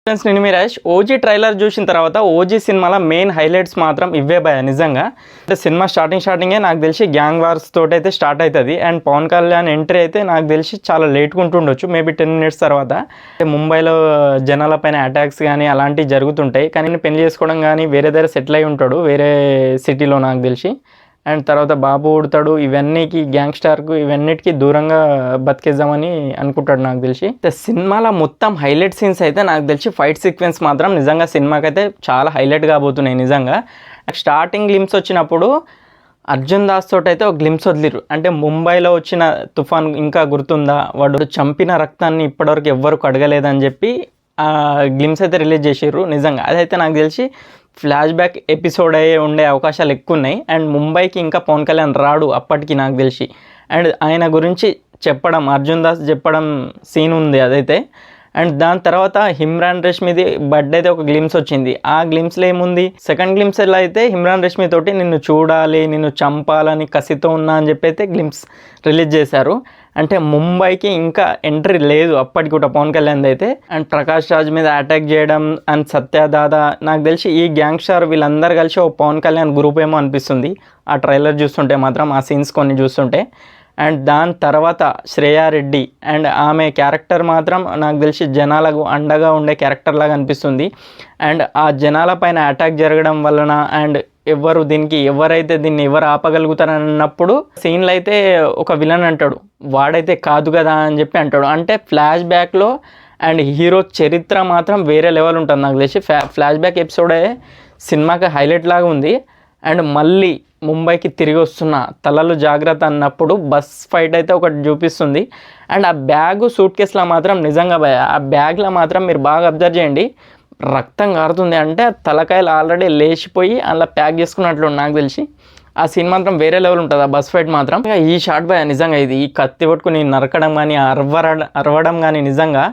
Friends నేను Miraj OG trailer చూసిన తర్వాత ఓజీ సినిమాలో మెయిన్ హైలైట్స్ మాత్రం ఇవే భయ నిజంగా. అంటే సినిమా స్టార్టింగే నాకు తెలిసి గ్యాంగ్ వార్స్ తోటి అయితే స్టార్ట్ అవుతుంది. అండ్ పవన్ కళ్యాణ్ ఎంట్రీ అయితే నాకు తెలిసి చాలా లేట్గా ఉంటుండొచ్చు, మేబీ 10 minutes తర్వాత. ముంబైలో జనాల పైన అటాక్స్ కానీ అలాంటివి జరుగుతుంటాయి, కానీ పెళ్లి చేసుకోవడం కానీ వేరే దగ్గర సెటిల్ అయి ఉంటాడు వేరే సిటీలో నాకు తెలిసి. అండ్ తర్వాత బాబు ఉడతాడు, ఇవన్నీకి గ్యాంగ్స్టార్కు ఇవన్నిటికీ దూరంగా బతికేద్దామని అనుకుంటాడు నాకు తెలిసి. సినిమాలో మొత్తం హైలైట్ సీన్స్ అయితే నాకు తెలిసి ఫైట్ సీక్వెన్స్ మాత్రం నిజంగా సినిమాకైతే చాలా హైలైట్ కాబోతున్నాయి నిజంగా. స్టార్టింగ్ గ్లిమ్స్ వచ్చినప్పుడు అర్జున్ దాస్ తోటి అయితే ఒక గ్లిమ్స్ వదిలిరు, అంటే ముంబైలో వచ్చిన తుఫాన్ ఇంకా గుర్తుందా, వాడు చంపిన రక్తాన్ని ఇప్పటివరకు ఎవ్వరు కడగలేదని చెప్పి ఆ గ్లిమ్స్ అయితే రిలీజ్ చేసారు నిజంగా. అదైతే నాకు తెలిసి ఫ్లాష్ బ్యాక్ ఎపిసోడ్ అయ్యే ఉండే అవకాశాలు ఎక్కువ ఉన్నాయి. అండ్ ముంబైకి ఇంకా పవన్ కళ్యాణ్ రాడు అప్పటికి నాకు తెలిసి. అండ్ ఆయన గురించి చెప్పడం, అర్జున్ దాస్ చెప్పడం సీన్ ఉంది అదైతే. అండ్ దాని తర్వాత ఇమ్రాన్ రష్మిది బర్త్డే అయితే ఒక గ్లిమ్స్ వచ్చింది. ఆ గ్లిమ్స్లో ఏముంది, సెకండ్ గ్లిమ్స్లో అయితే ఇమ్రాన్ రష్మి తోటి నిన్ను చూడాలి, నిన్ను చంపాలని కసితో ఉన్నా అని చెప్పి అయితే గ్లిమ్స్ రిలీజ్ చేశారు. అంటే ముంబైకి ఇంకా ఎంట్రీ లేదు అప్పటికి కూడా పవన్ కళ్యాణ్ అయితే. అండ్ ప్రకాష్ రాజ్ మీద అటాక్ చేయడం అండ్ సత్యదాదా, నాకు తెలిసి ఈ గ్యాంగ్స్టార్ వీళ్ళందరూ కలిసి ఒక పవన్ కళ్యాణ్ గ్రూప్ ఏమో అనిపిస్తుంది ఆ ట్రైలర్ చూస్తుంటే మాత్రం, ఆ సీన్స్ కొన్ని చూస్తుంటే. అండ్ దాని తర్వాత శ్రేయా రెడ్డి అండ్ ఆమె క్యారెక్టర్ మాత్రం నాకు తెలిసి జనాలకు అండగా ఉండే క్యారెక్టర్ లాగా అనిపిస్తుంది. అండ్ ఆ జనాల పైన అటాక్ జరగడం వలన అండ్ ఎవరైతే దీన్ని ఎవరు ఆపగలుగుతారని అన్నప్పుడు సీన్లు అయితే ఒక విలన్ అంటాడు, వాడైతే కాదు కదా అని చెప్పి అంటాడు. అంటే ఫ్లాష్ బ్యాక్లో అండ్ హీరో చరిత్ర మాత్రం వేరే లెవెల్ ఉంటుంది నాకు తెలిసి. ఫ్లాష్ బ్యాక్ ఎపిసోడే సినిమాకి హైలైట్ లాగా ఉంది. అండ్ మళ్ళీ ముంబైకి తిరిగి వస్తున్న తలలు జాగ్రత్త అన్నప్పుడు బస్ ఫైట్ అయితే ఒకటి చూపిస్తుంది. అండ్ ఆ బ్యాగు సూట్ కేసులో మాత్రం నిజంగా ఆ బ్యాగ్లో మాత్రం మీరు బాగా అబ్జర్వ్ చేయండి, రక్తం కారుతుంది. అంటే తలకాయలు ఆల్రెడీ లేచిపోయి అలా ప్యాక్ చేసుకున్నట్లు నాకు తెలిసి. ఆ సీన్ మాత్రం వేరే లెవెల్ ఉంటుంది ఆ బస్ ఫైట్ మాత్రం. ఈ షాట్ నిజంగా ఇది ఈ కత్తి పట్టుకుని నరకడం కానీ అరవడం కానీ నిజంగా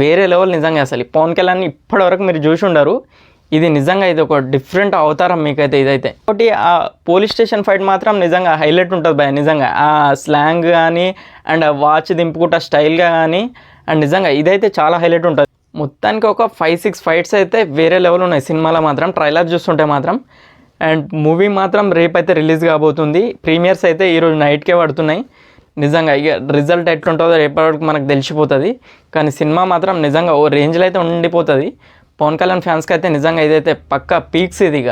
వేరే లెవెల్ నిజంగా. అసలు పవన్ కళ్యాణ్ ఇప్పటివరకు మీరు చూసి ఉండరు, ఇది నిజంగా ఇది ఒక డిఫరెంట్ అవతారం మీకైతే ఇదైతే. ఒకటి ఆ పోలీస్ స్టేషన్ ఫైట్ మాత్రం నిజంగా హైలైట్ ఉంటుంది నిజంగా. ఆ స్లాంగ్ కానీ అండ్ వాచ్ దింపుకుంటా స్టైల్గా కానీ అండ్ నిజంగా ఇదైతే చాలా హైలైట్ ఉంటుంది. మొత్తానికి ఒక 5-6 ఫైట్స్ అయితే వేరే లెవెల్ ఉన్నాయి సినిమాలో మాత్రం, ట్రైలర్ చూస్తుంటే మాత్రం. అండ్ మూవీ మాత్రం రేపైతే రిలీజ్ కాబోతుంది. ప్రీమియర్స్ అయితే ఈరోజు నైట్కే పడుతున్నాయి నిజంగా. ఇక రిజల్ట్ ఎట్లుంటుందో రేపటికి మనకు తెలిసిపోతుంది. కానీ సినిమా మాత్రం నిజంగా ఓ రేంజ్లో అయితే ఉండిపోతుంది. పవన్ కళ్యాణ్ ఫ్యాన్స్కి అయితే నిజంగా ఇదైతే పక్కా పీక్స్ ఇది. ఇక